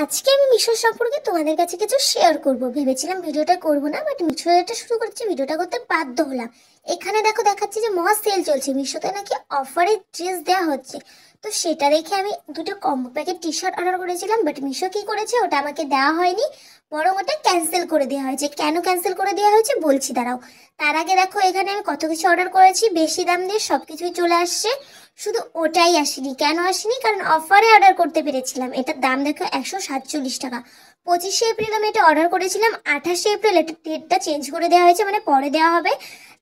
আজকে আমি মিশো সম্পর্কে তোমাদের কাছে কিছু শেয়ার করব। ভেবেছিলাম ভিডিওটা করব না, বাট মিশো এটা শুরু করেছি, ভিডিওটা করতে বাধ্য হলাম। এখানে দেখো দেখাচ্ছে যে মহা সেল চলছে, মিশোতে নাকি অফারে ড্রেস দেওয়া হচ্ছে। তো সেটা দেখে আমি দুটো combo packet T shirt order করেছিলাম, বাট মিশো কি করেছে, ওটা আমাকে দেওয়া হয়নি, বরং ওটা ক্যান্সেল করে দেওয়া হয়েছে। কেন ক্যান্সেল করে দেওয়া হয়েছে বলছি, দাঁড়াও। তার আগে দেখো এখানে আমি কত কিছু অর্ডার করেছি, বেশি দাম দিয়ে সবকিছুই চলে আসছে, শুধু ওটাই আসেনি। কেন আসেনি? কারণ অফারে অর্ডার করতে পেরেছিলাম। এটার দাম দেখো 147 টাকা। 25শে এপ্রিল আমি এটা অর্ডার করেছিলাম, 28শে এপ্রিল এটা ডেটটা চেঞ্জ করে দেওয়া হয়েছে, মানে পরে দেওয়া হবে।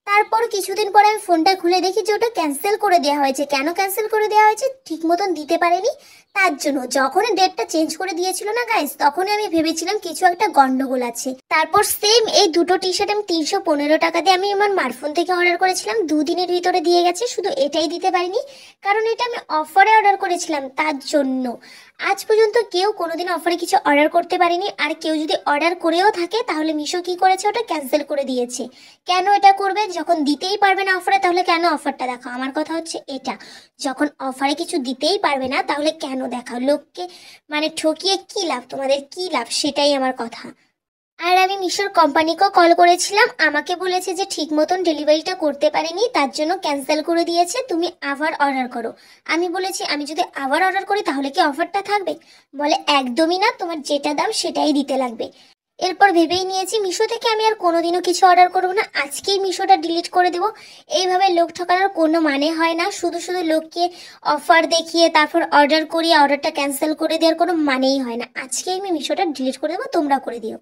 তারপর কিছুদিন পরে আমি ফোনটা খুলে দেখি যে ওটা ক্যান্সেল করে দেওয়া হয়েছে। কেন ক্যান্সেল করে দেওয়া হয়েছে? ঠিক মতন দিতে পারেনি, তার জন্য। যখন ডেটটা চেঞ্জ করে দিয়েছিল না গাইস, তখনই আমি ভেবেছিলাম কিছু একটা গন্ডগোল আছে। তারপর সেম এই দুটো টি শার্ট আমি 315 টাকা দিয়ে আমি আমার মারফোন থেকে অর্ডার করেছিলাম, 2 দিনের ভিতরে দিয়ে গেছে। শুধু এটাই দিতে পারিনি কারণ এটা আমি অফারে অর্ডার করেছিলাম, তার জন্য। আজ পর্যন্ত কেউ কোনোদিন অফারে কিছু অর্ডার করতে পারেনি, আর কেউ যদি অর্ডার করেও থাকে তাহলে মিশো কি করেছে, ওটা ক্যান্সেল করে দিয়েছে। কেন এটা করবে? যখন দিতেই পারবে না অফারে, তাহলে কেন অফারটা দেখাও? আমার কথা হচ্ছে এটা, যখন অফারে কিছু দিতেই পারবে না তাহলে কেন দেখাও? লোককে মানে ঠকিয়ে কি লাভ? তোমাদের কি লাভ? সেটাই আমার কথা। আর আমি মিশোর কোম্পানিকেও কল করেছিলাম, আমাকে বলেছে যে ঠিক মতন ডেলিভারিটা করতে পারেনি, তার জন্য ক্যান্সেল করে দিয়েছে, তুমি আবার অর্ডার করো। আমি বলেছি আমি যদি আবার অর্ডার করি তাহলে কি অফারটা থাকবে? বলে একদমই না, তোমার যেটা দাম সেটাই দিতে লাগবে। এরপর ভেবেই নিয়েছি মিশো থেকে আমি আর কোনোদিনও কিছু অর্ডার করবো না, আজকেই মিশোটা ডিলিট করে দেবো। এইভাবে লোক ঠকানোর কোনো মানে হয় না, শুধু শুধু লোককে অফার দেখিয়ে তারপর অর্ডার করিয়ে অর্ডারটা ক্যান্সেল করে দেওয়ার কোনো মানেই হয় না। আজকেই আমি মিশোটা ডিলিট করে দেবো, তোমরা করে দিও।